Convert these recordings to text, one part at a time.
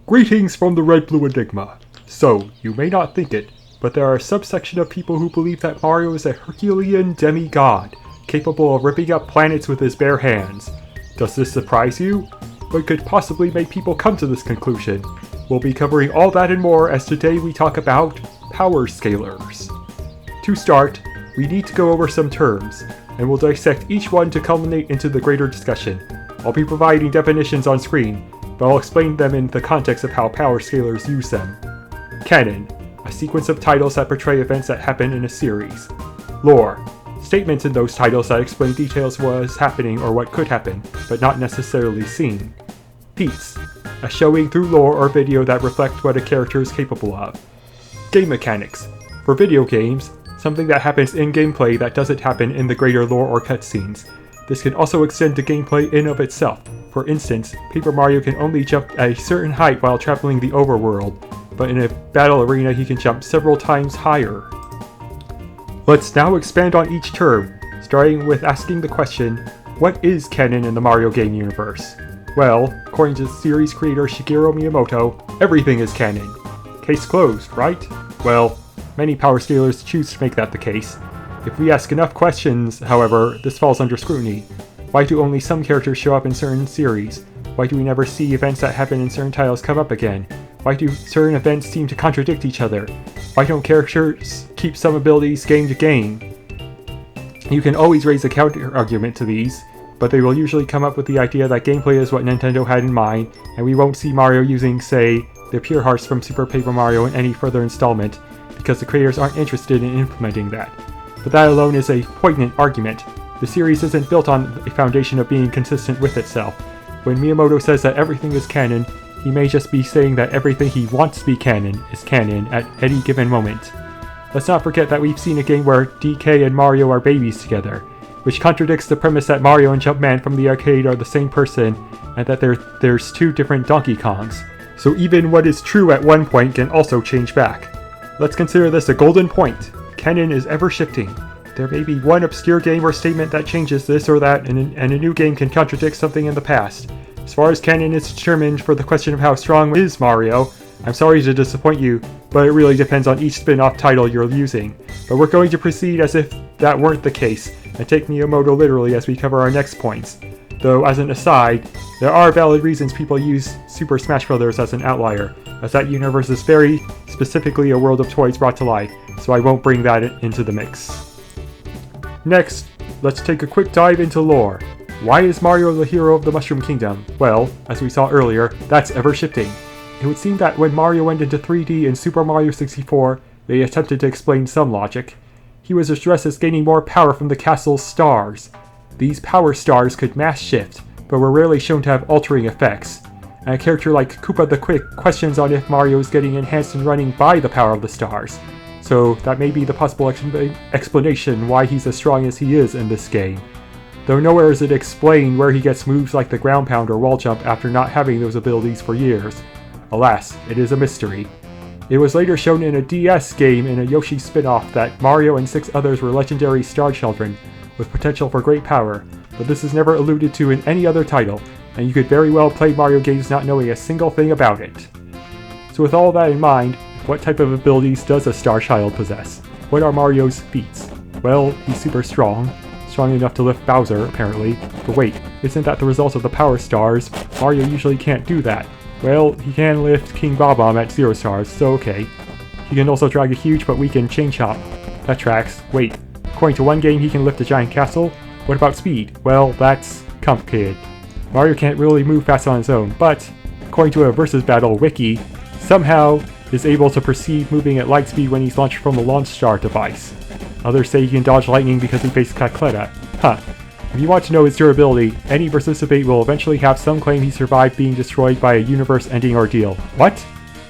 Greetings from the Red Blue Enigma. So, you may not think it, but there are a subsection of people who believe that Mario is a Herculean demigod, capable of ripping up planets with his bare hands. Does this surprise you? What could possibly make people come to this conclusion? We'll be covering all that and more as today we talk about power scalars. To start, we need to go over some terms, and we'll dissect each one to culminate into the greater discussion. I'll be providing definitions on screen, but I'll explain them in the context of how power scalars use them. Canon, a sequence of titles that portray events that happen in a series. Lore, statements in those titles that explain details of what is happening or what could happen, but not necessarily seen. Feats, a showing through lore or video that reflect what a character is capable of. Game mechanics, for video games, something that happens in gameplay that doesn't happen in the greater lore or cutscenes. This can also extend to gameplay in of itself. For instance, Paper Mario can only jump at a certain height while traveling the overworld, but in a battle arena he can jump several times higher. Let's now expand on each term, starting with asking the question, what is canon in the Mario game universe? Well, according to series creator Shigeru Miyamoto, everything is canon. Case closed, right? Well, many power scalars choose to make that the case. If we ask enough questions, however, this falls under scrutiny. Why do only some characters show up in certain series? Why do we never see events that happen in certain titles come up again? Why do certain events seem to contradict each other? Why don't characters keep some abilities game to game? You can always raise a counter-argument to these, but they will usually come up with the idea that gameplay is what Nintendo had in mind, and we won't see Mario using, say, the Pure Hearts from Super Paper Mario in any further installment, because the creators aren't interested in implementing that. But that alone is a poignant argument. The series isn't built on a foundation of being consistent with itself. When Miyamoto says that everything is canon, he may just be saying that everything he wants to be canon is canon at any given moment. Let's not forget that we've seen a game where DK and Mario are babies together, which contradicts the premise that Mario and Jumpman from the arcade are the same person, and that there's two different Donkey Kongs. So even what is true at one point can also change back. Let's consider this a golden point. Canon is ever shifting. There may be one obscure game or statement that changes this or that, and a new game can contradict something in the past. As far as canon is determined for the question of how strong is Mario, I'm sorry to disappoint you, but it really depends on each spin-off title you're using. But we're going to proceed as if that weren't the case, and take Miyamoto literally as we cover our next points. Though, as an aside, there are valid reasons people use Super Smash Bros. As an outlier, as that universe is very specifically a world of toys brought to life, so I won't bring that into the mix. Next, let's take a quick dive into lore. Why is Mario the hero of the Mushroom Kingdom? Well, as we saw earlier, that's ever shifting. It would seem that when Mario went into 3D in Super Mario 64, they attempted to explain some logic. He was addressed as gaining more power from the castle's stars. These power stars could mass shift, but were rarely shown to have altering effects. And a character like Koopa the Quick questions on if Mario is getting enhanced and running by the power of the stars. So that may be the possible explanation why he's as strong as he is in this game. Though nowhere is it explained where he gets moves like the ground pound or wall jump after not having those abilities for years. Alas, it is a mystery. It was later shown in a DS game in a Yoshi spin-off that Mario and 6 others were legendary star children, with potential for great power, but this is never alluded to in any other title, and you could very well play Mario games not knowing a single thing about it. So with all that in mind, what type of abilities does a star child possess? What are Mario's feats? Well, he's super strong enough to lift Bowser, apparently. But wait, isn't that the result of the power stars? Mario usually can't do that. Well, he can lift King Bob-omb at 0 stars, so okay. He can also drag a huge but weakened Chain Chomp. That tracks. Wait, according to one game he can lift a giant castle? What about speed? Well, that's complicated. Mario can't really move fast on his own, but according to a Versus Battle wiki, somehow is able to proceed moving at light speed when he's launched from the Launch Star device. Others say he can dodge lightning because he faced Cacletta. Huh. If you want to know his durability, any Versus debate will eventually have some claim he survived being destroyed by a universe-ending ordeal. What?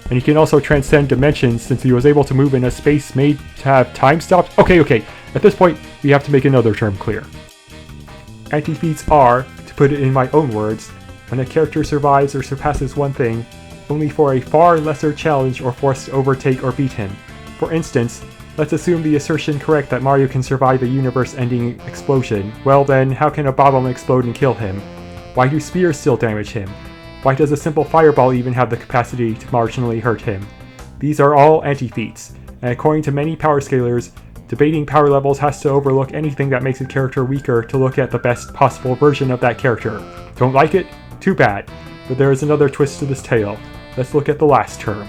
And he can also transcend dimensions since he was able to move in a space made to have time stopped? Okay. At this point, we have to make another term clear. Anti-feats are, to put it in my own words, when a character survives or surpasses one thing, only for a far lesser challenge or forced to overtake or beat him. For instance, let's assume the assertion correct that Mario can survive a universe-ending explosion. Well then, how can a Bob-omb explode and kill him? Why do spears still damage him? Why does a simple fireball even have the capacity to marginally hurt him? These are all anti-feats, and according to many power scalers, debating power levels has to overlook anything that makes a character weaker to look at the best possible version of that character. Don't like it? Too bad. But there is another twist to this tale. Let's look at the last term.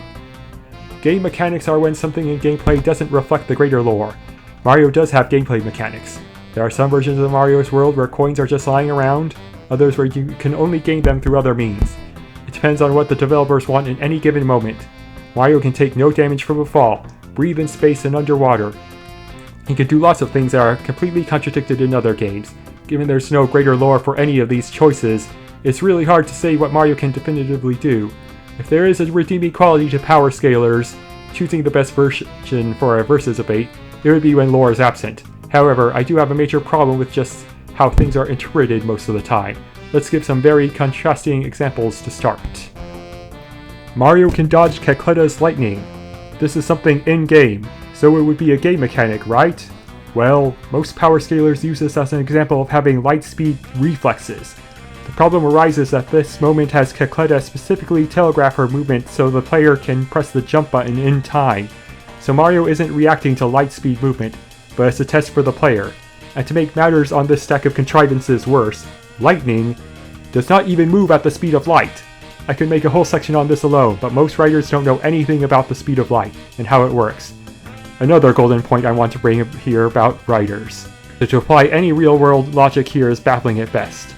Game mechanics are when something in gameplay doesn't reflect the greater lore. Mario does have gameplay mechanics. There are some versions of Mario's world where coins are just lying around, others where you can only gain them through other means. It depends on what the developers want in any given moment. Mario can take no damage from a fall, breathe in space and underwater. He can do lots of things that are completely contradicted in other games. Given there's no greater lore for any of these choices, it's really hard to say what Mario can definitively do. If there is a redeeming quality to power scalers choosing the best version for a versus debate, it would be when lore is absent. However, I do have a major problem with just how things are interpreted most of the time. Let's give some very contrasting examples to start. Mario can dodge Kekletta's lightning. This is something in-game, so it would be a game mechanic, right? Well, most power scalers use this as an example of having light speed reflexes. The problem arises that this moment has Kekletta specifically telegraph her movement so the player can press the jump button in time. So Mario isn't reacting to light speed movement, but it's a test for the player. And to make matters on this stack of contrivances worse, lightning does not even move at the speed of light. I could make a whole section on this alone, but most writers don't know anything about the speed of light and how it works. Another golden point I want to bring up here about writers. To apply any real-world logic here is baffling at best.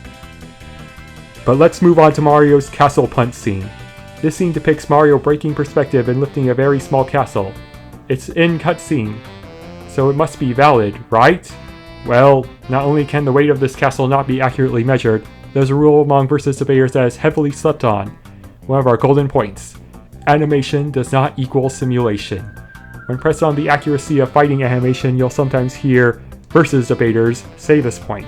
But let's move on to Mario's castle punt scene. This scene depicts Mario breaking perspective and lifting a very small castle. It's in cutscene, so it must be valid, right? Well, not only can the weight of this castle not be accurately measured, there's a rule among versus debaters that is heavily slept on. One of our golden points. Animation does not equal simulation. When pressed on the accuracy of fighting animation, you'll sometimes hear versus debaters say this point.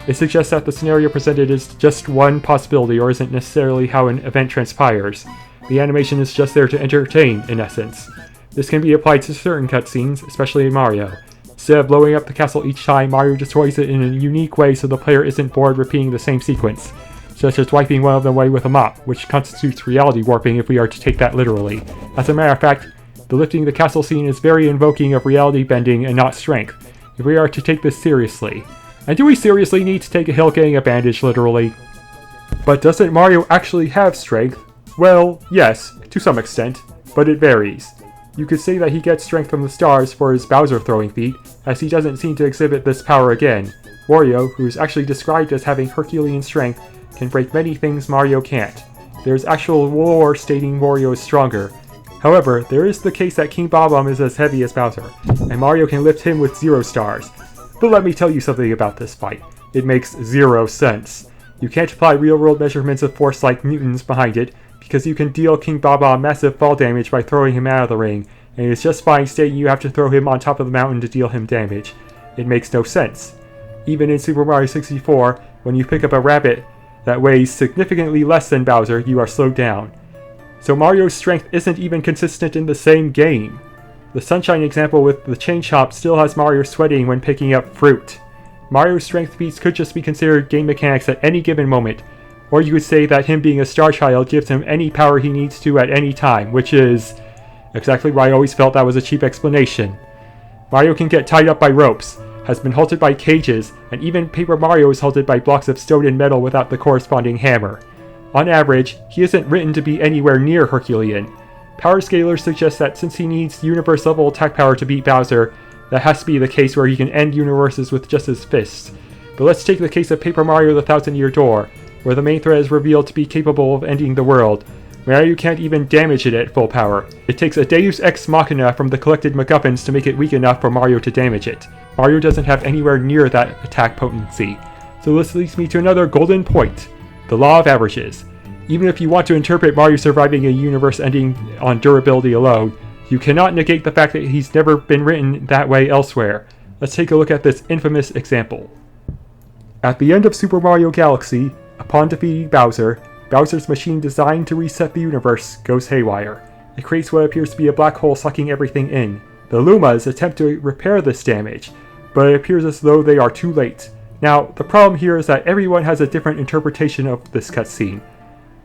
It suggests that the scenario presented is just one possibility or isn't necessarily how an event transpires. The animation is just there to entertain, in essence. This can be applied to certain cutscenes, especially in Mario. Instead of blowing up the castle each time, Mario destroys it in a unique way so the player isn't bored repeating the same sequence, such as wiping one of them away with a mop, which constitutes reality warping if we are to take that literally. As a matter of fact, the lifting the castle scene is very invoking of reality bending and not strength, if we are to take this seriously. And do we seriously need to take a hill getting a bandage literally? But doesn't Mario actually have strength? Well, yes, to some extent, but it varies. You could say that he gets strength from the stars for his Bowser throwing feat, as he doesn't seem to exhibit this power again. Wario, who is actually described as having Herculean strength, can break many things Mario can't. There's actual lore stating Wario is stronger. However, there is the case that King Bob-omb is as heavy as Bowser, and Mario can lift him with 0 stars. But let me tell you something about this fight. It makes 0 sense. You can't apply real-world measurements of force like Newton's behind it, because you can deal King Bob-omb massive fall damage by throwing him out of the ring, and it's just fine stating you have to throw him on top of the mountain to deal him damage. It makes no sense. Even in Super Mario 64, when you pick up a rabbit that weighs significantly less than Bowser, you are slowed down. So Mario's strength isn't even consistent in the same game. The Sunshine example with the chain chomp still has Mario sweating when picking up fruit. Mario's strength feats could just be considered game mechanics at any given moment, or you could say that him being a star child gives him any power he needs to at any time, which is exactly why I always felt that was a cheap explanation. Mario can get tied up by ropes, has been halted by cages, and even Paper Mario is halted by blocks of stone and metal without the corresponding hammer. On average, he isn't written to be anywhere near Herculean. Power scalers suggest that since he needs universe-level attack power to beat Bowser, that has to be the case where he can end universes with just his fists. But let's take the case of Paper Mario the Thousand-Year Door, where the main threat is revealed to be capable of ending the world. Mario can't even damage it at full power. It takes a deus ex machina from the collected MacGuffins to make it weak enough for Mario to damage it. Mario doesn't have anywhere near that attack potency. So this leads me to another golden point, the law of averages. Even if you want to interpret Mario surviving a universe ending on durability alone, you cannot negate the fact that he's never been written that way elsewhere. Let's take a look at this infamous example. At the end of Super Mario Galaxy, upon defeating Bowser, Bowser's machine designed to reset the universe goes haywire. It creates what appears to be a black hole sucking everything in. The Lumas attempt to repair this damage, but it appears as though they are too late. Now, the problem here is that everyone has a different interpretation of this cutscene.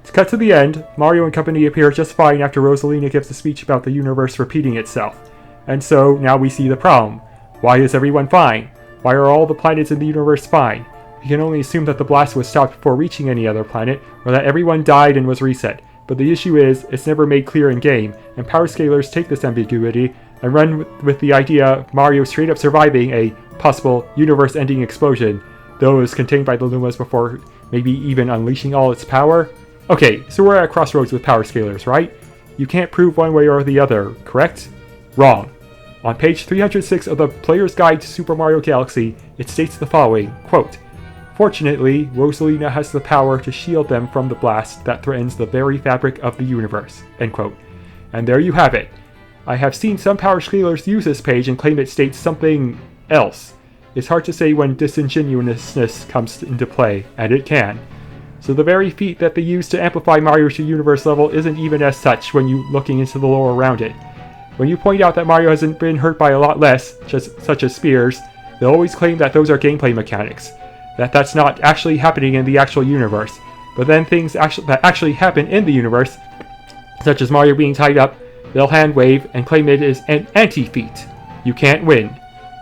To cut to the end, Mario and company appear just fine after Rosalina gives a speech about the universe repeating itself. And so, now we see the problem. Why is everyone fine? Why are all the planets in the universe fine? We can only assume that the blast was stopped before reaching any other planet, or that everyone died and was reset. But the issue is, it's never made clear in game, and power scalers take this ambiguity and run with the idea of Mario straight up surviving a possible universe-ending explosion, though it was contained by the Lumas before maybe even unleashing all its power. Okay, so we're at crossroads with power scalers, right? You can't prove one way or the other, correct? Wrong. On page 306 of the Player's Guide to Super Mario Galaxy, it states the following, quote, "Fortunately, Rosalina has the power to shield them from the blast that threatens the very fabric of the universe," end quote. And there you have it. I have seen some power scalers use this page and claim it states something else. It's hard to say when disingenuousness comes into play, and it can. So the very feat that they use to amplify Mario to universe level isn't even as such when you looking into the lore around it. When you point out that Mario hasn't been hurt by a lot less, such as spears, they'll always claim that those are gameplay mechanics, that's not actually happening in the actual universe. But then things that actually happen in the universe, such as Mario being tied up, they'll hand wave and claim it is an anti-feat. You can't win.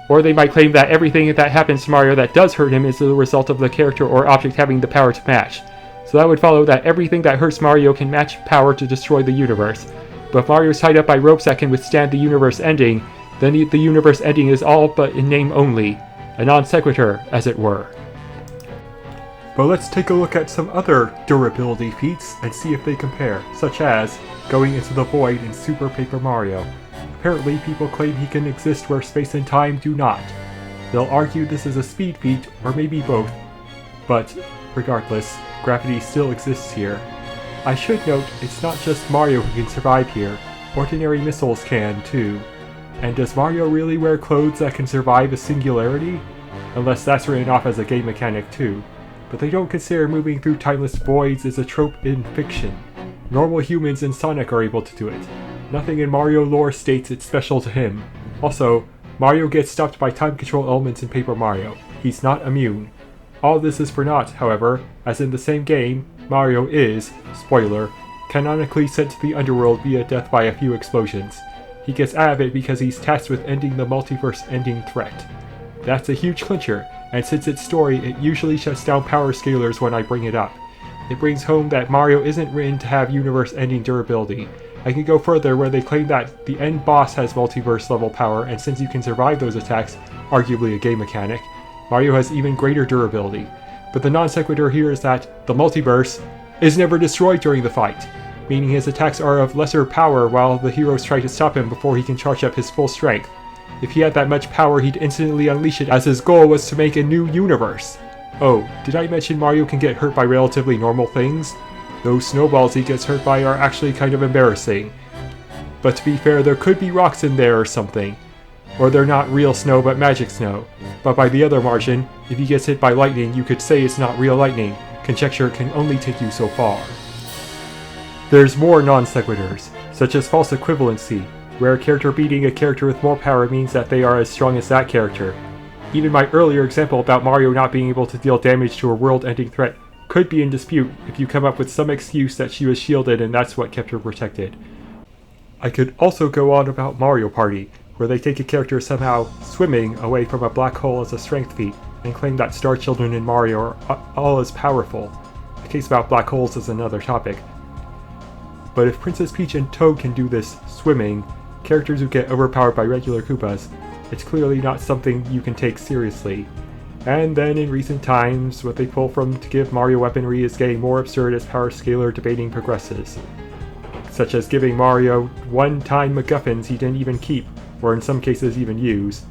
Or they might claim that everything that happens to Mario that does hurt him is the result of the character or object having the power to match. So that would follow that everything that hurts Mario can match power to destroy the universe. But if Mario is tied up by ropes that can withstand the universe ending, then the universe ending is all but in name only. A non sequitur, as it were. But let's take a look at some other durability feats and see if they compare, such as going into the void in Super Paper Mario. Apparently people claim he can exist where space and time do not. They'll argue this is a speed feat, or maybe both, but regardless, gravity still exists here. I should note, it's not just Mario who can survive here, ordinary missiles can too. And does Mario really wear clothes that can survive a singularity? Unless that's written off as a game mechanic too. But they don't consider moving through timeless voids as a trope in fiction. Normal humans in Sonic are able to do it. Nothing in Mario lore states it's special to him. Also, Mario gets stopped by time control elements in Paper Mario. He's not immune. All this is for naught, however, as in the same game, Mario is, spoiler, canonically sent to the underworld via death by a few explosions. He gets out of it because he's tasked with ending the multiverse-ending threat. That's a huge clincher, and since its story, it usually shuts down power scalers when I bring it up. It brings home that Mario isn't written to have universe-ending durability. I can go further where they claim that the end boss has multiverse-level power, and since you can survive those attacks, arguably a game mechanic, Mario has even greater durability. But the non-sequitur here is that the multiverse is never destroyed during the fight, meaning his attacks are of lesser power while the heroes try to stop him before he can charge up his full strength. If he had that much power, he'd instantly unleash it, as his goal was to make a new universe. Oh, did I mention Mario can get hurt by relatively normal things? Those snowballs he gets hurt by are actually kind of embarrassing. But to be fair, there could be rocks in there or something. Or they're not real snow but magic snow. But by the other margin, if he gets hit by lightning, you could say it's not real lightning. Conjecture can only take you so far. There's more non-sequiturs, such as false equivalency, where a character beating a character with more power means that they are as strong as that character. Even my earlier example about Mario not being able to deal damage to a world-ending threat could be in dispute if you come up with some excuse that she was shielded and that's what kept her protected. I could also go on about Mario Party, where they take a character somehow swimming away from a black hole as a strength feat, and claim that star children in Mario are all as powerful. The case about black holes is another topic. But if Princess Peach and Toad can do this swimming, characters who get overpowered by regular Koopas, it's clearly not something you can take seriously. And then in recent times, what they pull from to give Mario weaponry is getting more absurd as power scaler debating progresses, such as giving Mario one-time MacGuffins he didn't even keep, or in some cases even use.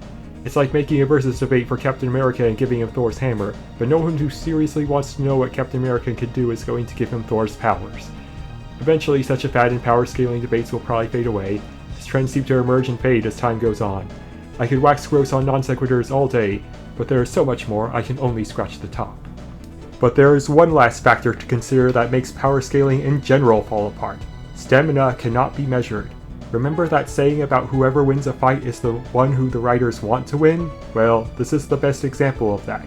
It's like making a versus debate for Captain America and giving him Thor's hammer, but no one who seriously wants to know what Captain America can do is going to give him Thor's powers. Eventually, such a fad in power scaling debates will probably fade away, as trends seem to emerge and fade as time goes on. I could wax gross on non-sequiturs all day, but there is so much more I can only scratch the top. But there is one last factor to consider that makes power scaling in general fall apart. Stamina cannot be measured. Remember that saying about whoever wins a fight is the one who the writers want to win? Well, this is the best example of that.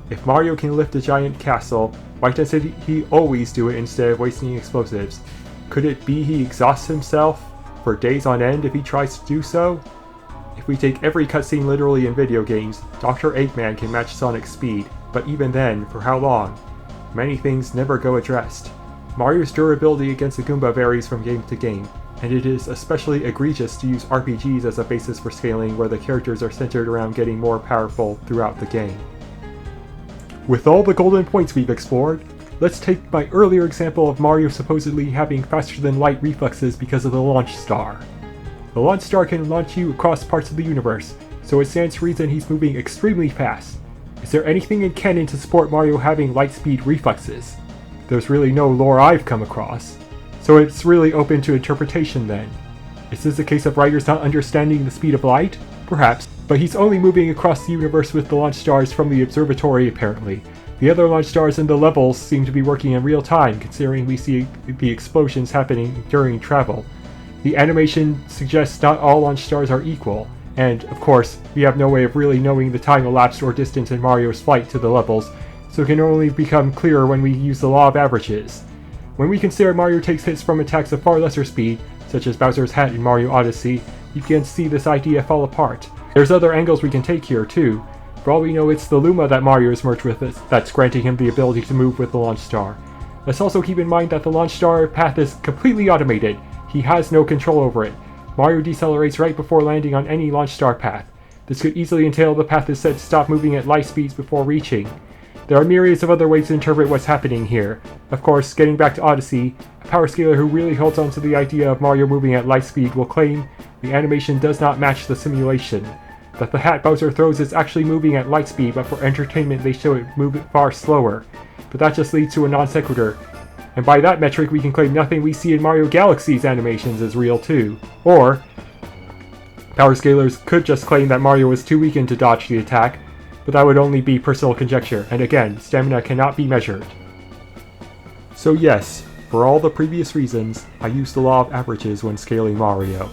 If Mario can lift a giant castle, why doesn't he always do it instead of wasting explosives? Could it be he exhausts himself for days on end if he tries to do so? If we take every cutscene literally in video games, Dr. Eggman can match Sonic's speed, but even then, for how long? Many things never go addressed. Mario's durability against the Goomba varies from game to game, and it is especially egregious to use RPGs as a basis for scaling where the characters are centered around getting more powerful throughout the game. With all the golden points we've explored, let's take my earlier example of Mario supposedly having faster than light reflexes because of the launch star. The launch star can launch you across parts of the universe, so it stands to reason he's moving extremely fast. Is there anything in canon to support Mario having light speed reflexes? There's really no lore I've come across, so it's really open to interpretation then. Is this a case of writers not understanding the speed of light? Perhaps, but he's only moving across the universe with the launch stars from the observatory apparently. The other launch stars in the levels seem to be working in real time, considering we see the explosions happening during travel. The animation suggests not all launch stars are equal, and, of course, we have no way of really knowing the time elapsed or distance in Mario's flight to the levels, so it can only become clearer when we use the law of averages. When we consider Mario takes hits from attacks of far lesser speed, such as Bowser's hat in Mario Odyssey, you can see this idea fall apart. There's other angles we can take here, too. For all we know, it's the Luma that Mario is merged with that's granting him the ability to move with the launch star. Let's also keep in mind that the launch star path is completely automated. He has no control over it. Mario decelerates right before landing on any launch star path. This could easily entail the path is said to stop moving at light speeds before reaching. There are myriads of other ways to interpret what's happening here. Of course, getting back to Odyssey, a power scaler who really holds on to the idea of Mario moving at light speed will claim the animation does not match the simulation. That the hat Bowser throws is actually moving at light speed, but for entertainment they show it move far slower. But that just leads to a non sequitur. And by that metric we can claim nothing we see in Mario Galaxy's animations is real too. Or, power scalers could just claim that Mario is too weakened to dodge the attack, but that would only be personal conjecture, and again, stamina cannot be measured. So yes, for all the previous reasons, I use the law of averages when scaling Mario.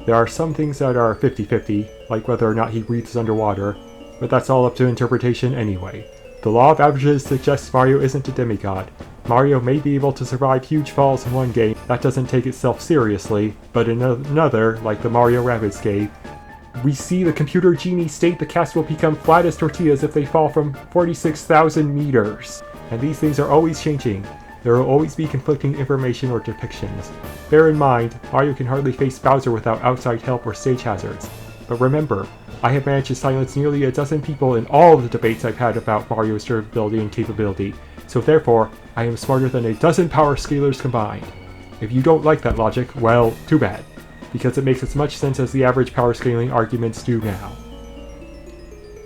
There are some things that are 50-50, like whether or not he breathes underwater, but that's all up to interpretation anyway. The law of averages suggests Mario isn't a demigod. Mario may be able to survive huge falls in one game that doesn't take itself seriously, but in another, like the Mario Rabbids game, we see the computer genie state the cast will become flat as tortillas if they fall from 46,000 meters. And these things are always changing. There will always be conflicting information or depictions. Bear in mind, Mario can hardly face Bowser without outside help or stage hazards. But remember, I have managed to silence nearly a dozen people in all of the debates I've had about Mario's durability and capability, so therefore, I am smarter than a dozen power scalers combined. If you don't like that logic, well, too bad, because it makes as much sense as the average power scaling arguments do now.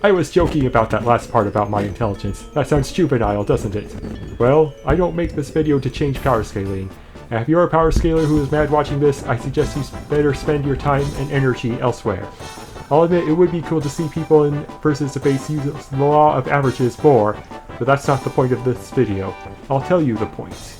I was joking about that last part about my intelligence. That sounds juvenile, doesn't it? Well, I don't make this video to change power scaling. And if you're a power scaler who is mad watching this, I suggest you better spend your time and energy elsewhere. I'll admit it would be cool to see people in versus debates use the law of averages more, but that's not the point of this video. I'll tell you the point.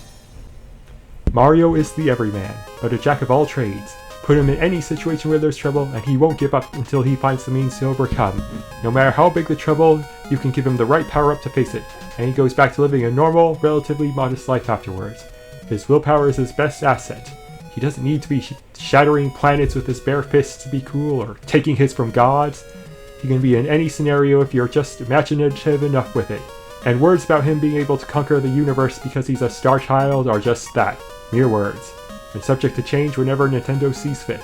Mario is the everyman, but a jack of all trades. Put him in any situation where there's trouble, and he won't give up until he finds the means to overcome. No matter how big the trouble, you can give him the right power-up to face it, and he goes back to living a normal, relatively modest life afterwards. His willpower is his best asset. He doesn't need to be shattering planets with his bare fists to be cool, or taking hits from gods. He can be in any scenario if you're just imaginative enough with it. And words about him being able to conquer the universe because he's a star child are just that, mere words, and subject to change whenever Nintendo sees fit.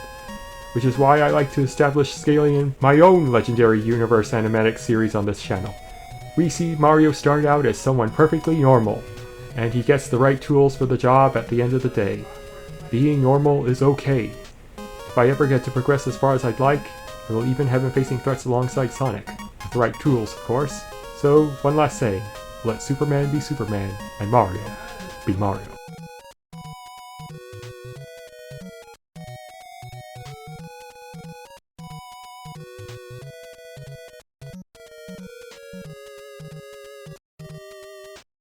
Which is why I like to establish scaling in my own Legendary Universe animatic series on this channel. We see Mario start out as someone perfectly normal, and he gets the right tools for the job at the end of the day. Being normal is okay. If I ever get to progress as far as I'd like, I will even have him facing threats alongside Sonic, with the right tools, of course. So, one last saying, let Superman be Superman, and Mario be Mario.